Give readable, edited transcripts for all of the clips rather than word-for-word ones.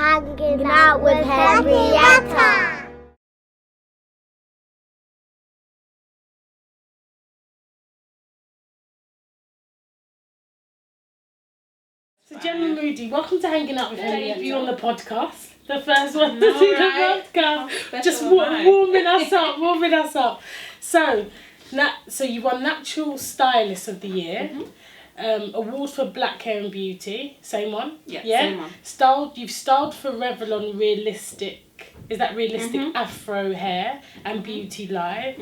hanging out with Henrietta. So Gemma Moodie, welcome to Hanging Out with Henrietta. You on the podcast, the first one to see the podcast. Just warming us up. So you won Natural Stylist of the Year. Award for Black Hair and Beauty, same one. Yeah, same one. You've styled for Revlon Realistic. Is that realistic Afro hair and beauty live?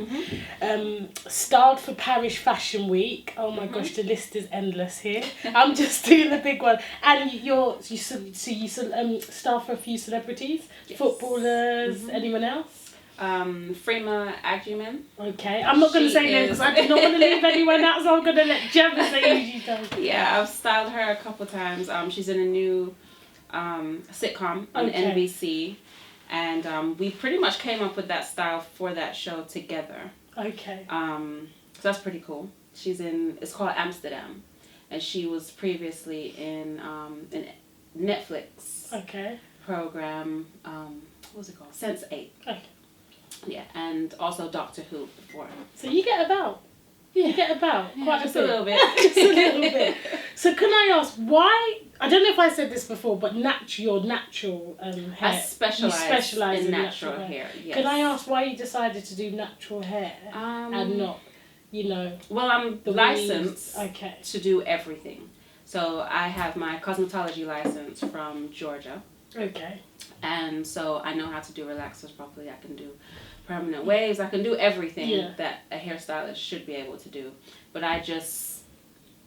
Styled for Paris Fashion Week. Oh my gosh, the list is endless here. I'm just doing the big one. And you styled for a few celebrities, footballers, anyone else? Freema Agyeman. Okay, I'm not going to say names because I do not want to leave anyone out, so I'm going to let Gemma say who she does. Yeah, I've styled her a couple times. She's in a new sitcom on NBC, and we pretty much came up with that style for that show together. Okay. So that's pretty cool. It's called Amsterdam, and she was previously in Netflix program. What was it called? Sense8. Okay. Yeah, and also Doctor Who before. So you get about. Yeah. You get about quite just a little bit. Just a little bit. So can I ask why? I don't know if I said this before, but your natural hair. I specialize in natural hair. Yes. Can I ask why you decided to do natural hair and not, Well, I'm licensed to do everything. So I have my cosmetology license from Georgia. Okay. And so I know how to do relaxers properly. I can do permanent waves. I can do everything that a hairstylist should be able to do. But I just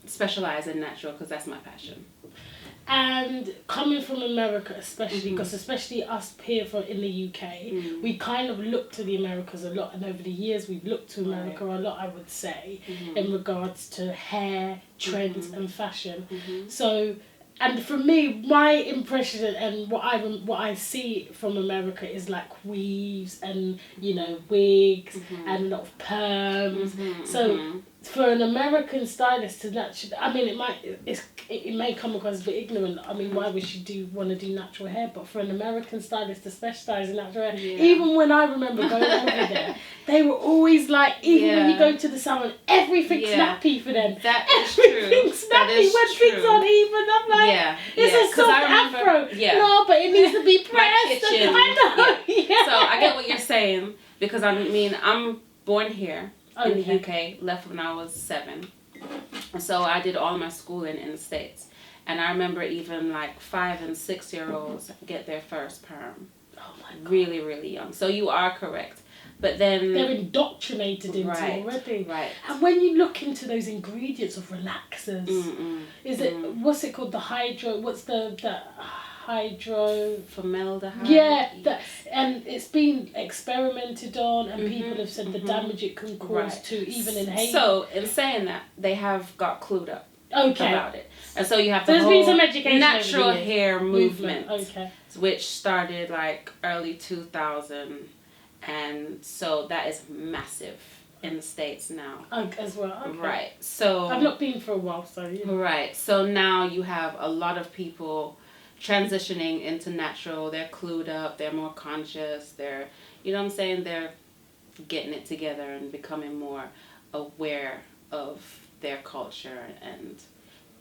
specialize in natural because that's my passion. And coming from America, especially, because especially us here in the UK, we kind of look to the Americas a lot, and over the years we've looked to America a lot, I would say, in regards to hair, trends and fashion. So, and for me, my impression and what I see from America is like weaves and wigs and a lot of perms. So for an American stylist to naturally, I mean, it may come across a bit ignorant. I mean, why would she want to do natural hair? But for an American stylist to specialize in natural hair, even when I remember going over there, they were always like, even when you go to the salon, everything's nappy for them. That is true. Everything's nappy when things aren't even. I'm like, it's a soft afro. No, but it needs to be pressed. My kitchen. I know. So I get what you're saying, because I mean, I'm born here. In the UK, left when I was 7. So I did all my schooling in the States. And I remember even like 5 and 6 year olds get their first perm. Oh my God. Really, really young. So you are correct. But then they're indoctrinated into already. Right. And when you look into those ingredients of relaxers, is it what's it called? The hydro what's the hydro formaldehyde. Yeah, and it's been experimented on, and people have said the damage it can cause to even inhaling. So in saying that, they have got clued up about it, and so you have there's the been whole some education natural hair movement, okay, which started like early 2000, and so that is massive in the States now. As well. Okay. Right. So I've not been for a while, so right. So now you have a lot of people transitioning into natural. They're clued up, they're more conscious, they're they're getting it together and becoming more aware of their culture and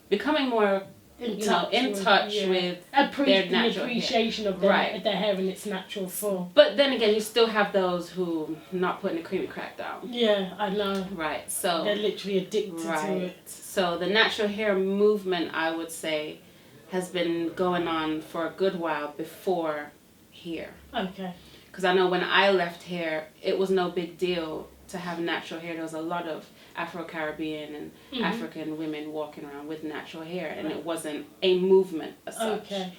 becoming more in touch with their natural appreciation hair. of their hair in its natural form. But then again, you still have those who not putting the creamy crack down. Yeah, I know. Right. So they're literally addicted to it. So the natural hair movement, I would say, has been going on for a good while before here. Okay. Because I know when I left here, it was no big deal to have natural hair. There was a lot of Afro-Caribbean and African women walking around with natural hair, and it wasn't a movement as such. Okay.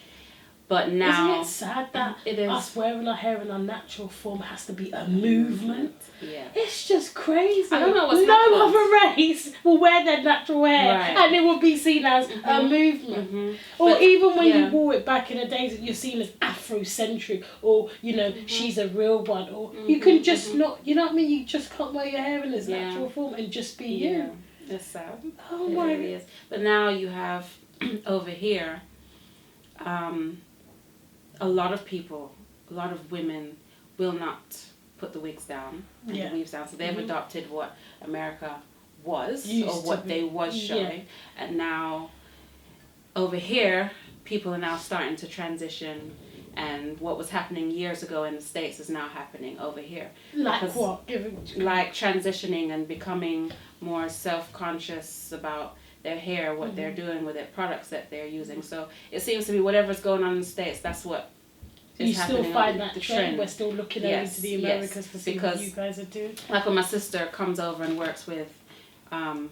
But now... Isn't it sad that us wearing our hair in our natural form has to be a movement? Yeah. It's just crazy. I don't know what's No other race will wear their natural hair and it will be seen as a movement. Or but, even when you wore it back in the days, you're seen as Afrocentric, or, she's a real one. Or you can just not, you know what I mean? You just can't wear your hair in its natural form and just be you. It's sad. Oh my. It really is. But now you have over here... a lot of people, a lot of women will not put the wigs down and the weaves down. So they've adopted what America was or what they was showing. And now over here, people are now starting to transition, and what was happening years ago in the States is now happening over here. Like because, what? Like transitioning and becoming more self-conscious about their hair, what they're doing with it, products that they're using. So it seems to be whatever's going on in the States, that's what is you happening. Still find that the trend. We're still looking over to the Americas to see what you guys are doing. Like when my sister comes over and works with Mayel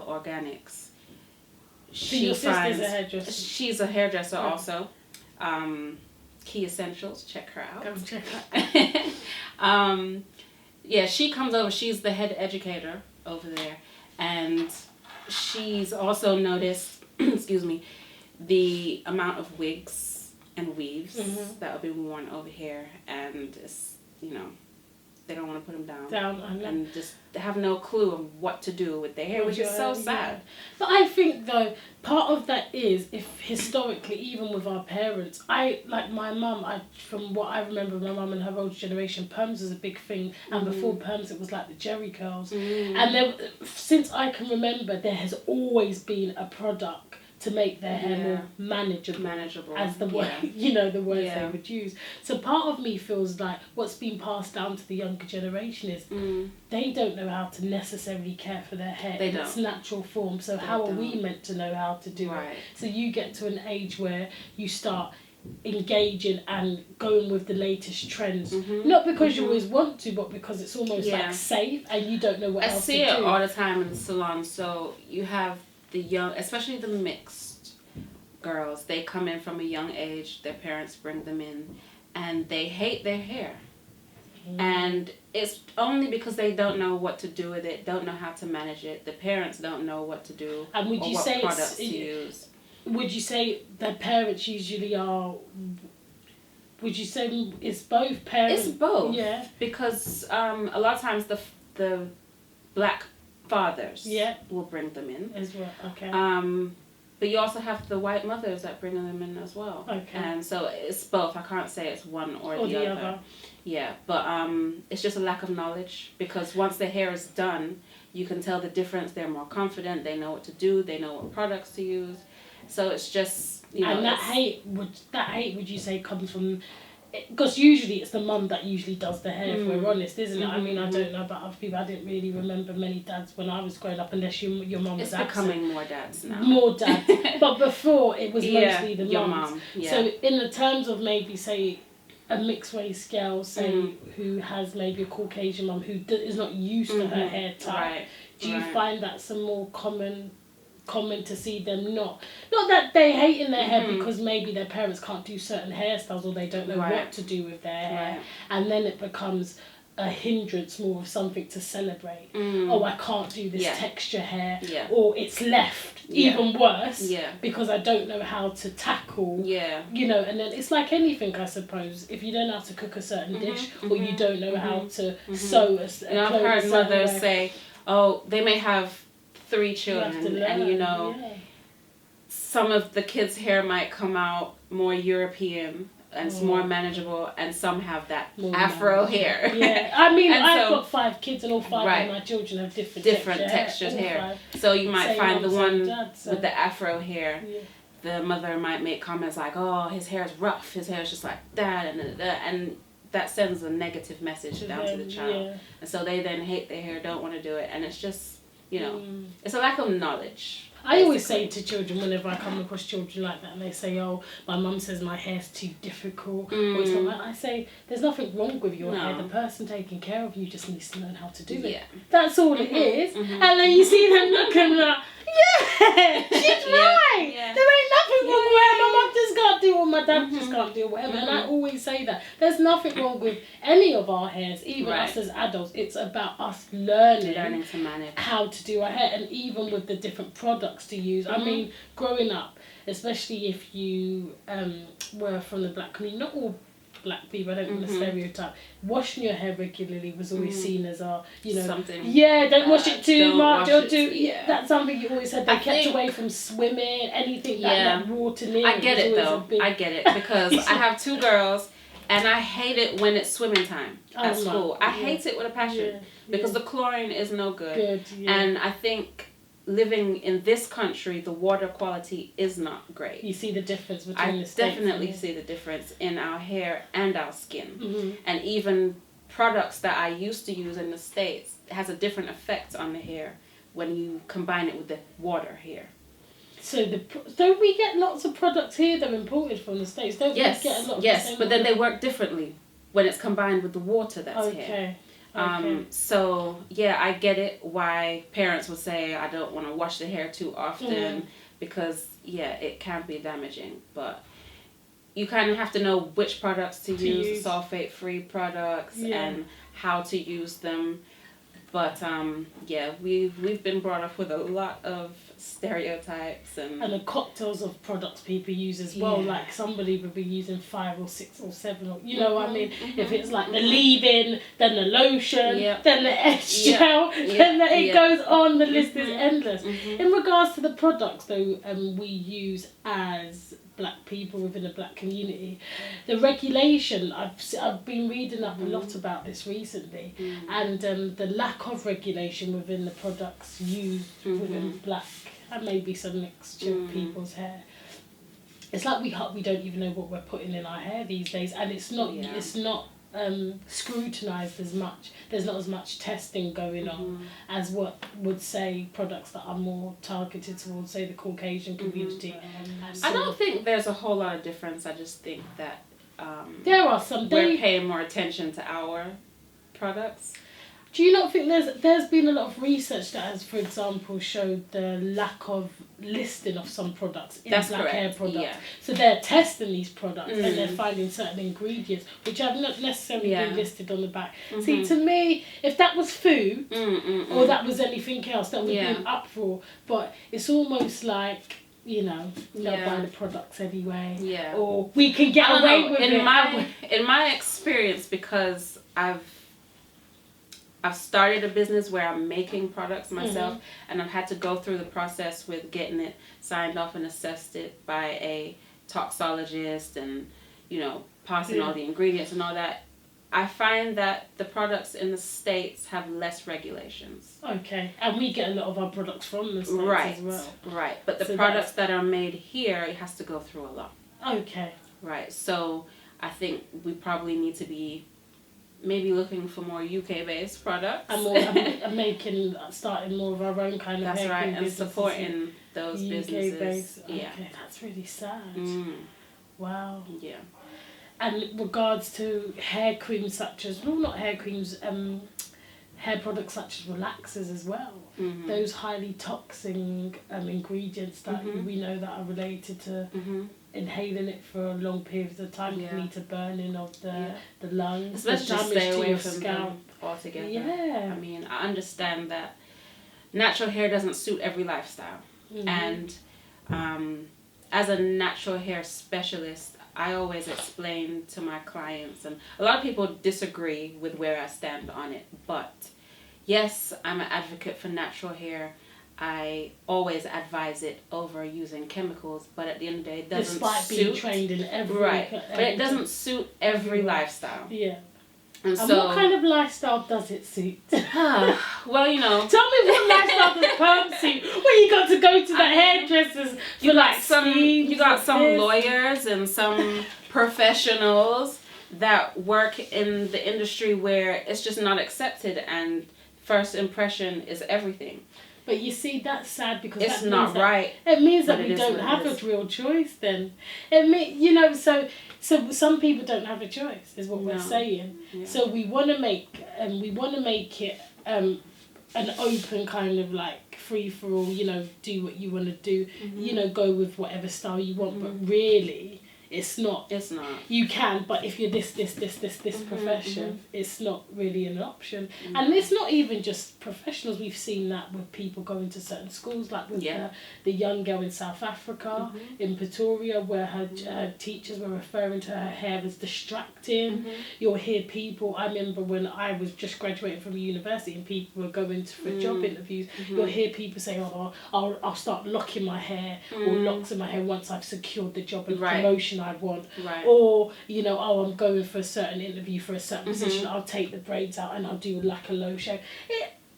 Organics, your sister's a hairdresser. She's a hairdresser also. Key Essentials, check her out. Go check her out. Yeah, she comes over. She's the head educator over there, and she's also noticed, excuse me, the amount of wigs and weaves that are being worn over here, and it's, you know, they don't want to put them down and just have no clue of what to do with their hair, which is so sad. But I think though part of that is, if historically, even with our parents, like my mum, from what I remember, my mum and her older generation, perms was a big thing, and before perms it was like the jerry curls, and there, since I can remember, there has always been a product to make their hair more manageable, as the word, you know, the words they would use. So part of me feels like what's been passed down to the younger generation is they don't know how to necessarily care for their hair in its natural form. So how are we meant to know how to do it? So you get to an age where you start engaging and going with the latest trends, not because you always want to, but because it's almost like safe and you don't know what else to do. I see it all the time in the salon. So you have the young, especially the mixed girls, they come in from a young age, their parents bring them in, and they hate their hair. And it's only because they don't know what to do with it, don't know how to manage it. The parents don't know what to do, and would you what say products to use. Would you say their parents usually are... Would you say it's both parents? It's both. Yeah. Because a lot of times the black fathers will bring them in as well. Okay. But you also have the white mothers that bring them in as well. Okay. And so it's both. I can't say it's one or the other. Yeah, but it's just a lack of knowledge, because once the hair is done, you can tell the difference. They're more confident. They know what to do. They know what products to use. So it's just, you know. And that hate, would you say, comes from... Because usually it's the mum that usually does the hair, if we're honest, isn't it? I mean, I don't know about other people. I didn't really remember many dads when I was growing up, unless your mum was absent. It's becoming more dads now. More dads. But before, it was mostly the your mums. mum. Yeah. So in the terms of maybe, say, a mixed race girl, say, who has maybe a Caucasian mum who is not used to her hair type, do you find that some more common to see them not that they hate in their hair because maybe their parents can't do certain hairstyles or they don't know what to do with their hair, and then it becomes a hindrance more of something to celebrate. Oh, I can't do this texture hair, or it's left even worse because I don't know how to tackle, you know. And then it's like anything, I suppose, if you don't know how to cook a certain dish or you don't know how to sew a you know, I've heard mothers say, oh, they may have 3 children, and you know, some of the kids' hair might come out more European and it's more manageable, and some have that afro hair. Yeah, I mean, I've got 5 kids, and all 5 of my children have different textured hair. So you might find the one with the afro hair. The mother might make comments like, "Oh, his hair is rough. His hair is just like that," and that sends a negative message down to the child, and so they then hate their hair, don't want to do it, and it's just, you know, it's a lack of knowledge. I always say to children, whenever I come across children like that, and they say, "Oh, my mum says my hair's too difficult," or it's not like, I say, "There's nothing wrong with your hair. The person taking care of you just needs to learn how to do it. That's all it is." And then you see them looking like, "Yeah, she's right. There ain't nothing wrong with her. My mum just can't do it, or my dad just can't do it, whatever." And I always say that there's nothing wrong with any of our hairs, even us as adults. It's about us learning to manage how to do our hair, and even with the different products to use. I mean, growing up, especially if you were from the black community, not all black people, I don't want to stereotype, washing your hair regularly was always seen as something. Yeah, don't wash it too much or too. Yeah. That's something you always said. They kept away from swimming, anything that water near. I get it though. I get it because I have 2 girls. And I hate it when it's swimming time at school. I hate it with a passion because the chlorine is no good. And I think living in this country, the water quality is not great. You see the difference between the states. I definitely see the difference in our hair and our skin. And even products that I used to use in the States has a different effect on the hair when you combine it with the water here. So don't we get lots of products here that are imported from the States? Don't we get a lot of the same but then they work differently when it's combined with the water that's here. So yeah, I get it why parents will say I don't want to wash the hair too often because it can be damaging, but you kind of have to know which products to use, sulfate-free products and how to use them. But we've been brought up with a lot of stereotypes and the cocktails of products people use as well. Like somebody would be using 5 or 6 or 7, or what I mean. If it's like the leave-in, then the lotion, then the edge gel, then it goes on. The list is endless. In regards to the products though, we use as black people within the black community, the regulation, I've been reading up a lot about this recently, and the lack of regulation within the products used within black and maybe some mixture of people's hair. It's like we don't even know what we're putting in our hair these days, and it's not scrutinised as much. There's not as much testing going on as what would say products that are more targeted towards, say, the Caucasian community. I don't think there's a whole lot of difference. I just think that there are some. We're paying more attention to our products. Do you not think there's been a lot of research that has, for example, showed the lack of listing of some products in black hair products? Yeah. So they're testing these products and they're finding certain ingredients which have not necessarily been listed on the back. See, to me, if that was food or that was anything else, that would be an uproar. But it's almost like, they'll buy the products anyway. Yeah. Or we can get away with it. In my experience, because I've started a business where I'm making products myself, and I've had to go through the process with getting it signed off and assessed it by a toxologist and, passing all the ingredients and all that. I find that the products in the States have less regulations. Okay, and we get a lot of our products from the States as well. Right, but the products that are made here, it has to go through a lot. Okay. Right, so I think we probably need to be maybe looking for more UK-based products. And starting more of our own kind of That's right, and supporting those businesses. Based. Okay, that's really sad. Wow. Yeah. And in regards to hair creams such as, not hair creams, hair products such as relaxers as well. Those highly toxic ingredients that we know that are related to inhaling it for long periods of time can lead to burning of the lungs, especially damage stay away to your from scalp them altogether. Yeah. I mean, I understand that natural hair doesn't suit every lifestyle, and as a natural hair specialist, I always explain to my clients, and a lot of people disagree with where I stand on it, but yes, I'm an advocate for natural hair. I always advise it over using chemicals, but at the end of the day, it doesn't Despite suit. being trained in every... But it doesn't suit every lifestyle. Yeah. And so, what kind of lifestyle does it suit? Well, Tell me what lifestyle does perm suit? Well, you got to go to the hairdressers for you got some lawyers and some professionals that work in the industry where it's just not accepted and first impression is everything. But you see, that's sad because it's not right. It means that we don't have a real choice. Then, so some people don't have a choice, is what we're saying. Yeah. So we want to make it an open kind of like free for all. Do what you want to do. Go with whatever style you want. But really, it's not. It's not. You can, but if you're this profession, it's not really an option. And it's not even just professionals. We've seen that with people going to certain schools, like with the young girl in South Africa, in Pretoria, where her teachers were referring to her hair as distracting. You'll hear people, I remember when I was just graduating from university and people were going for job interviews, you'll hear people say, oh, I'll start locking my hair or locks in my hair once I've secured the job and promotion I want. Or, you know, oh, I'm going for a certain interview for a certain position, I'll take the braids out and I'll do like a low show.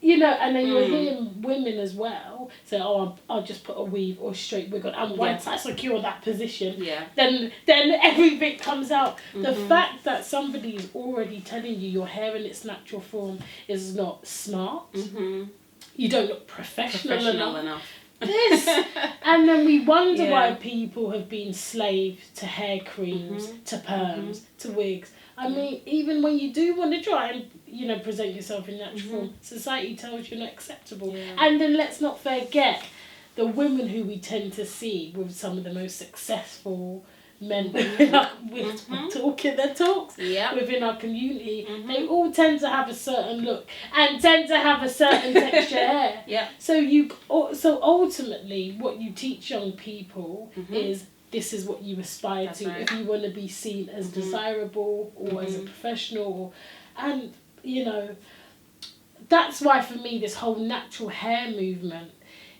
You know, and then you're hearing women as well say, oh, I'll just put a weave or straight wig on. And once I secure that position, then everything comes out. The fact that somebody is already telling you your hair in its natural form is not smart. You don't look professional enough. This, and then we wonder why people have been slaves to hair creams, to perms, to wigs. I mean, even when you do want to try and, you know, present yourself in natural form, society tells you not acceptable. And then let's not forget the women who we tend to see with some of the most successful men with talking their talks within our community. They all tend to have a certain look and tend to have a certain texture hair. So ultimately what you teach young people is this is what you aspire to if you want to be seen as desirable or as a professional. And you know, that's why for me this whole natural hair movement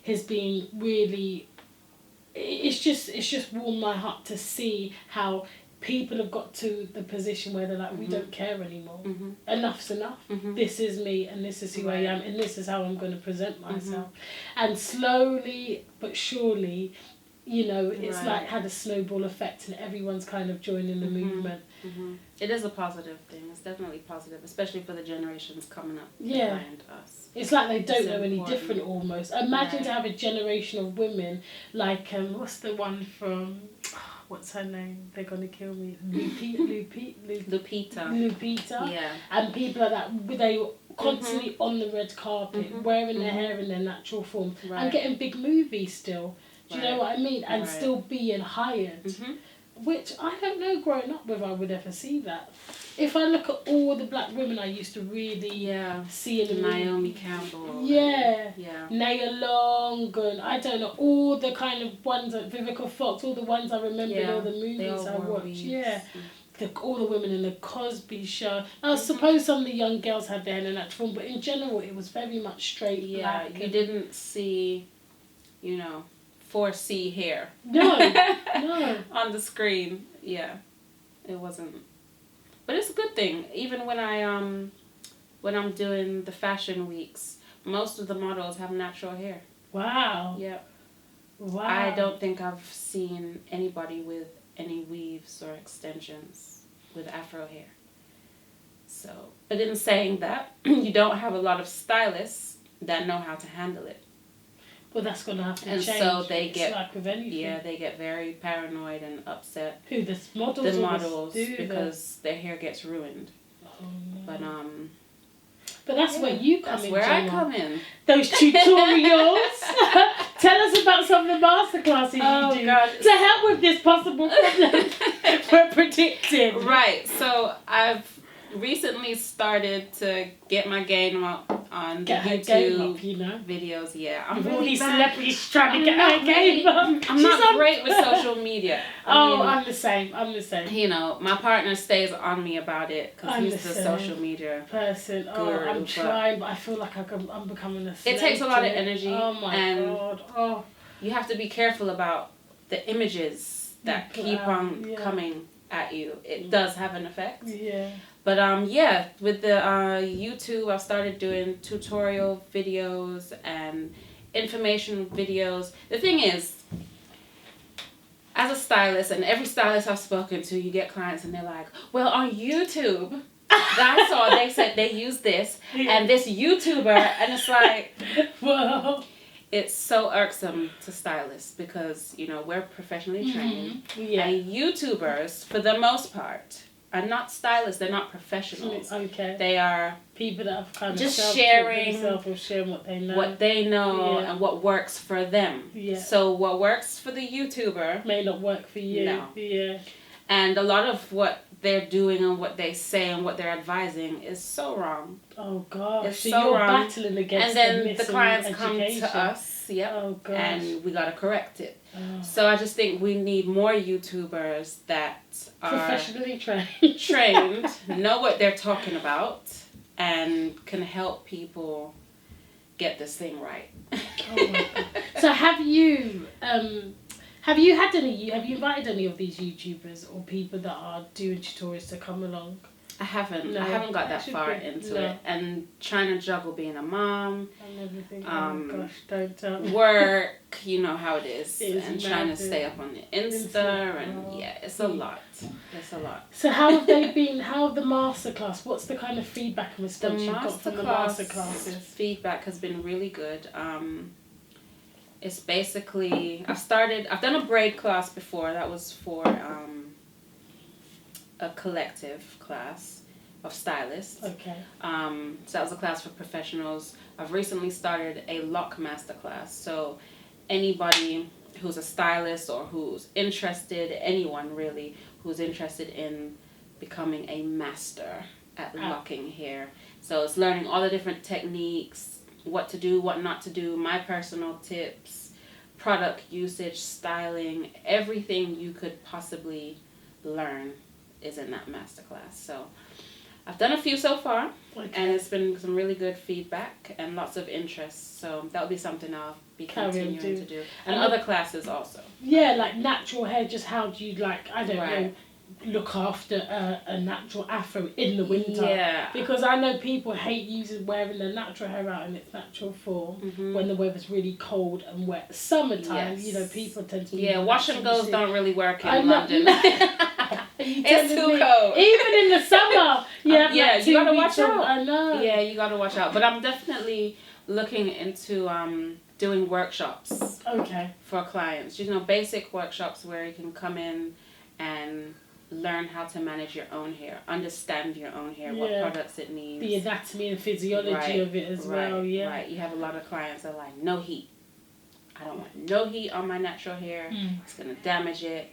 has been really, it's just warmed my heart to see how people have got to the position where they're like, we don't care anymore. Enough's enough. This is me and this is who I am and this is how I'm going to present myself. And slowly but surely, you know, it's like had a snowball effect and everyone's kind of joining the movement. It is a positive thing. It's definitely positive, especially for the generations coming up behind us. It's like they don't know any different almost. Imagine to have a generation of women like, what's the one from, what's her name? They're going to kill me. Lupita. Yeah. And people like that, they were constantly on the red carpet, wearing their hair in their natural form and getting big movies still. Do you know what I mean? And still being hired. Which I don't know growing up whether I would ever see that. If I look at all the black women I used to really see in the Naomi Campbell. Naya Long and I don't know, all the kind of ones, like Vivica Fox, all the ones I remember in all the movies I watched. All the women in the Cosby Show. I suppose some of the young girls had their hair in a natural form, but in general it was very much straight black. You didn't see, you know, 4C hair. No. On the screen. Yeah. It wasn't. But it's a good thing. Even when I'm doing the fashion weeks, most of the models have natural hair. Wow. Yeah. Wow. I don't think I've seen anybody with any weaves or extensions with afro hair. So, but in saying that, you don't have a lot of stylists that know how to handle it. Well, that's going to have to change. And so they get, like with anything. Yeah, they get very paranoid and upset. Who, the models? The models, because their hair gets ruined. Oh, no. But that's where you come in. That's where Gemma. I come in. Those tutorials. Tell us about some of the masterclasses you do to help with this possible problem we're predicting. Right. So I've recently started to get my game up on YouTube videos. Yeah, I'm with really all these bad. celebrities trying to get her game up. I'm not great with social media. I mean, I'm the same. You know, my partner stays on me about it because he's the social media person. guru, I'm trying, but I feel like I'm becoming a slave. It takes a lot of energy. Oh my God. Oh. You have to be careful about the images that keep on coming at you. It does have an effect. Yeah. But with the YouTube, I've started doing tutorial videos and information videos. The thing is, as a stylist, and every stylist I've spoken to, you get clients and they're like, well, on YouTube, I saw they said they use this and this YouTuber, and it's like, well, it's so irksome to stylists because, you know, we're professionally trained. And YouTubers, for the most part, are not stylists. They're not professionals. Okay. They are people that have kind of just sharing what they know. What they know and what works for them. Yeah. So what works for the YouTuber may not work for you. No. Yeah. And a lot of what they're doing and what they say and what they're advising is so wrong. Oh gosh, It's so so you're wrong. battling against And then myths the clients and come education. to us, Oh gosh. and we gotta correct it. Oh. So I just think we need more YouTubers that are Professionally trained, know what they're talking about, and can help people get this thing right. Oh my God. So have you invited any of these YouTubers or people that are doing tutorials to come along? I haven't. No, I haven't got that should far be. into No. it, and trying to juggle being a mom, And everything. Oh gosh, don't tell me. work, you know how it is, It is and trying to mad, stay up on the Insta, and yeah, it's a lot. It's a lot. So how have they been? How have the masterclass? What's the kind of feedback and response you've got from the masterclasses? Feedback has been really good. It's basically I've done a braid class before. That was for a collective class of stylists. Okay. So that was a class for professionals. I've recently started a lock masterclass. So anybody who's a stylist or who's interested, anyone really who's interested in becoming a master at locking hair. So it's learning all the different techniques, what to do, what not to do, my personal tips, product usage, styling, everything you could possibly learn is in that masterclass. So I've done a few so far, and it's been some really good feedback and lots of interest. So that'll be something I'll be continuing to do. And other classes also. Yeah, like natural hair, just how do you know, look after a natural afro in the winter? Yeah. Because I know people hate wearing their natural hair out in its natural form when the weather's really cold and wet. Summertime, you know, people tend to be wash and goes don't really work in know, London. It's too cold. Even in the summer. You gotta watch out. I know. Yeah, you gotta watch out. But I'm definitely looking into doing workshops. Okay. For clients, you know, basic workshops where you can come in and learn how to manage your own hair, understand your own hair, what products it needs, the anatomy and physiology of it as well. Yeah. Right. You have a lot of clients that are like, no heat. I don't want no heat on my natural hair. It's gonna damage it.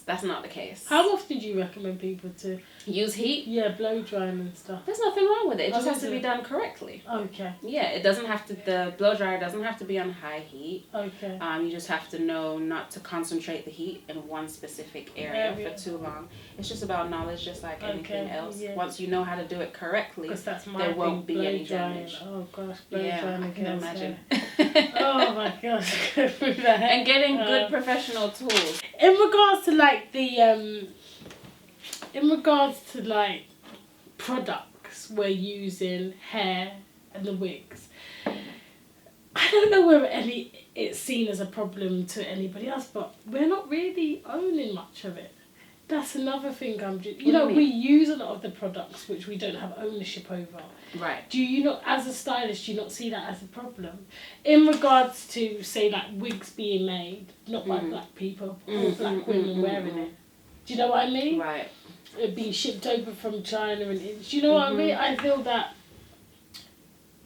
That's not the case. How often do you recommend people to use heat? Yeah, blow drying and stuff. There's nothing wrong with it. It just has to be done correctly. Okay. Yeah, it doesn't have to. The blow dryer doesn't have to be on high heat. Okay. You just have to know not to concentrate the heat in one specific area for too long. It's just about knowledge, just like anything else. Yeah. Once you know how to do it correctly, there won't be any damage. Oh gosh, blow drying. I can imagine. Oh my gosh, and getting good professional tools. In regards to products we're using, hair and the wigs, I don't know whether it's seen as a problem to anybody else, but we're not really owning much of it. That's another thing we use a lot of the products which we don't have ownership over. Right. Do you not, as a stylist, do you not see that as a problem? In regards to, say, like wigs being made, not by black people, or black women wearing it. Do you know what I mean? Right. It being shipped over from China and do you know what I mean? I feel that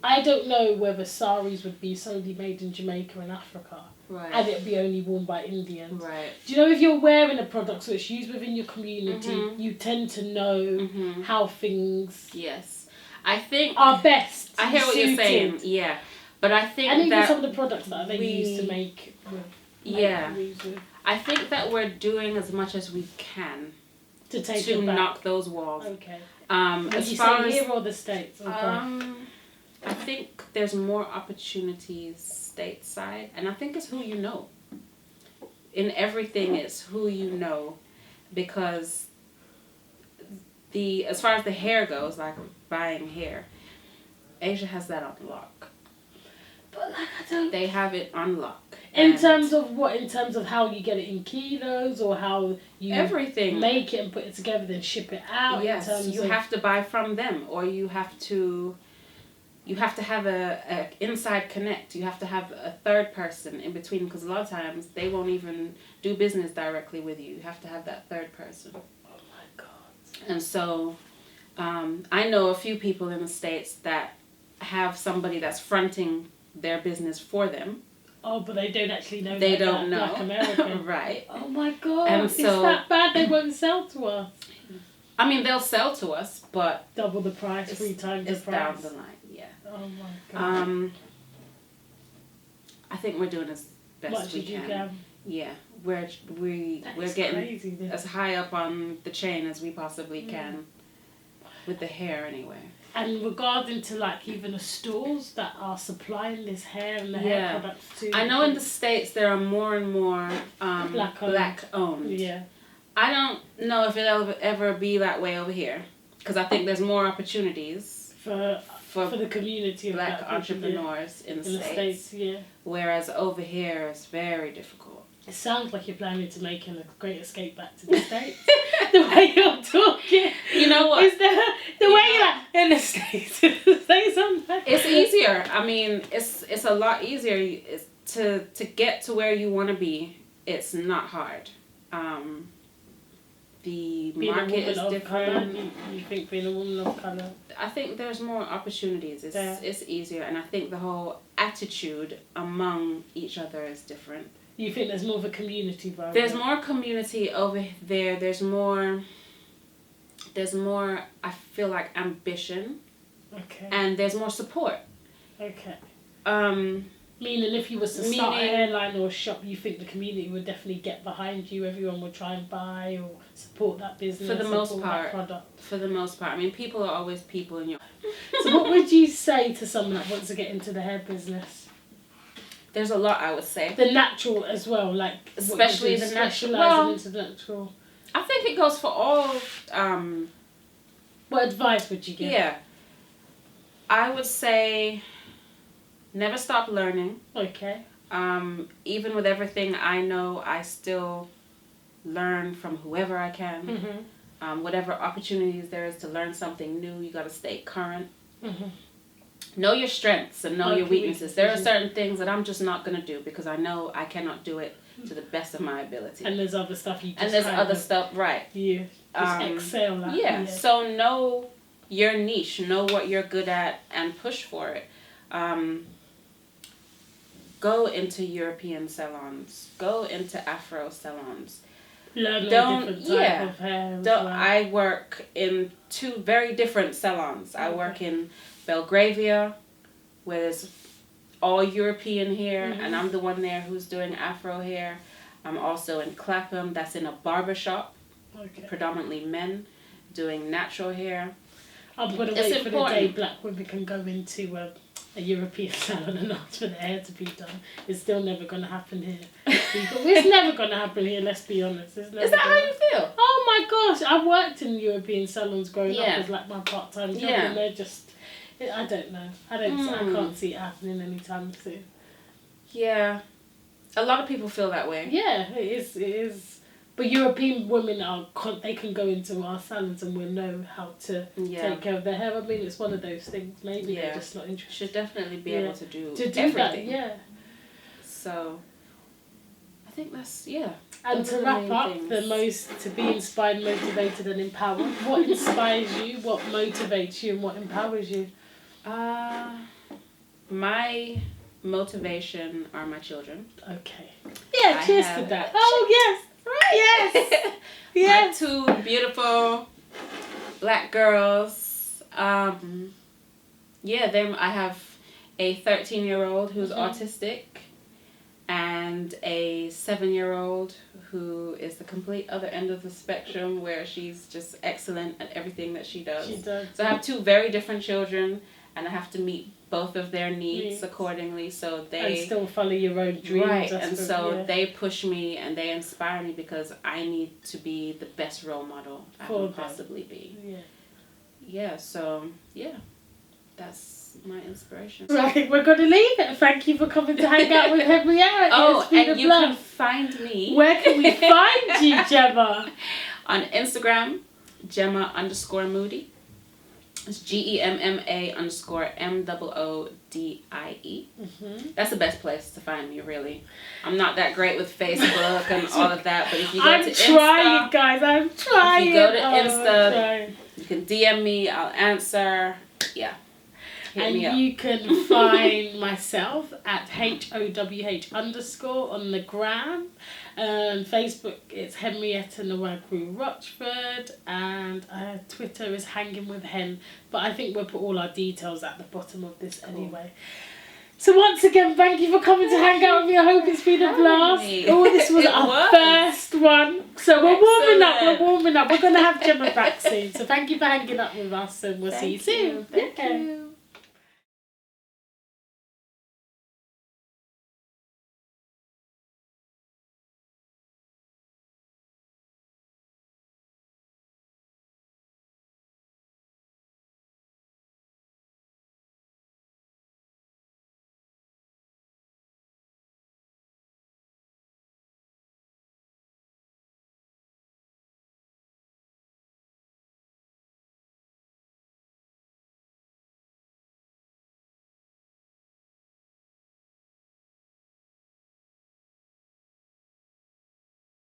I don't know whether saris would be solely made in Jamaica and Africa. Right. And it'd be only worn by Indians. Right. Do you know if you're wearing a product so it's used within your community, you tend to know how things I think are best. I hear what you're saying. Yeah. But I think and even that some of the products that they use to make I think that we're doing as much as we can to knock those walls. Okay. As you far say as here or the States? I think there's more opportunities stateside, and I think it's who you know. In everything, it's who you know, because as far as the hair goes, like buying hair, Asia has that on lock. But they have it on lock. In terms of what? In terms of how you get it in kilos, or how you everything make it and put it together, then ship it out. Yes, you have to buy from them, or you have to have a inside connect. You have to have a third person in between, because a lot of times they won't even do business directly with you. You have to have that third person. Oh my God. And so I know a few people in the States that have somebody that's fronting their business for them. Oh, but they don't actually know. They that don't know. Black American. Right. Oh my God. And It's so- that bad they won't sell to us. I mean, they'll sell to us, but Double the price, 3 times the it's price. down the line. Yeah. Oh my God. I think we're doing as best Much we as you can. can. Yeah, we're That is getting crazy, this. as high up on the chain as we possibly can, with the hair anyway. And regarding to like even the stores that are supplying this hair and the Yeah. hair products too. I know in the States there are more and more Black-owned. black owned. Yeah. I don't know if it'll ever be that way over here, because I think there's more opportunities For the community of black people, entrepreneurs in the yeah. In the States, yeah. whereas over here it's very difficult. It sounds like you're planning to make a great escape back to the States. The way you're talking. You know what? Is the way you're like, in the States. Say something. It's easier. I mean, it's a lot easier. It's to get to where you want to be. It's not hard. The Being market a woman is of different. colour, you think being a woman of colour. I think there's more opportunities. It's easier, and I think the whole attitude among each other is different. You think there's more of a community vibe? There's more community over there. There's more. I feel like ambition, Okay. and there's more support. Okay. Um, Meaning if you was to start a Meaning- hairline or a shop, you think the community would definitely get behind you, everyone would try and buy or support that business, For the most support part. that product. for the most part, I mean, people are always people in your. So what would you say to someone that wants to get into the hair business? There's a lot I would say. The natural as well, like Especially what you do, the natural- specialising well- into the natural. I think it goes for all. What advice would you give? Yeah. I would say, never stop learning. Okay. Even with everything I know, I still learn from whoever I can. Mhm. Whatever opportunities there is to learn something new, you gotta stay current. Mhm. Know your strengths and know Okay, your weaknesses. There are weaknesses. certain things that I'm just not gonna do because I know I cannot do it to the best of my ability. And there's other stuff you just And there's kind other of, stuff, right? you just excel at. Yeah. So know your niche, know what you're good at, and push for it. Go into European salons. Go into Afro salons. Learn a Don't- different type yeah. of hair. as Don't, well. I work in 2 very different salons. I work in Belgravia, where there's all European hair, and I'm the one there who's doing Afro hair. I'm also in Clapham, that's in a barber shop, Okay. predominantly men, doing natural hair. I'm going to It's wait for the day important. black women can go into a European salon and ask for their hair to be done. It's still never going to happen here. It's never going to happen here, let's be honest. It's never Is that how gonna- you feel? Oh my gosh, I've worked in European salons growing up Yeah. as like my part-time job, Yeah. and they're just, I don't know. I can't see it happening anytime soon. Yeah. A lot of people feel that way. Yeah, it is. But European women they can go into our salons and we'll know how to Yeah. take care of their hair. I mean, it's one of those things. Maybe Yeah. they're just not interested. Should definitely be Yeah. able to do that, everything. yeah. So, I think that's, yeah. And Those to are the wrap main up, things. to be inspired, motivated and empowered, what inspires you, what motivates you and what empowers you? My motivation are my children. Okay. Yeah, I cheers to have- that. Oh, yes. Yes. Yes. My 2 beautiful black girls. Yeah, I have a 13-year-old who's autistic and a 7-year-old who is the complete other end of the spectrum, where she's just excellent at everything that she does. She does. So I have 2 very different children, and I have to meet both of their needs Needs. accordingly. So And they still follow your own dreams. right, that's and what- so yeah. they push me and they inspire me because I need to be the best role model I For can them. possibly be. Yeah. Yeah, so yeah, that's my inspiration. Right, we're going to leave it. Thank you for coming to hang out with Henrietta. Oh, It's been and a you can blast. find me Where can we find you, Gemma? on Instagram, Gemma_Moodie. It's GEMMA_MOODIE. That's the best place to find me, really. I'm not that great with Facebook and all of that, but if you go I'm to trying, Insta, guys. I'm trying. If you go to I'm Insta, trying. you can DM me, I'll answer. Yeah. And me up. you can find myself at HOWH_ on the gram. Facebook, it's Henrietta Nwagwu Rochford, and Twitter is Hanging with Hen. But I think we'll put all our details at the bottom of this anyway. So once again, thank you for coming to hang out with me. I hope it's been a blast. Oh, this was our first one. So we're warming up. We're going to have Gemma back soon. So thank you for hanging up with us, and we'll see you soon. Thank you.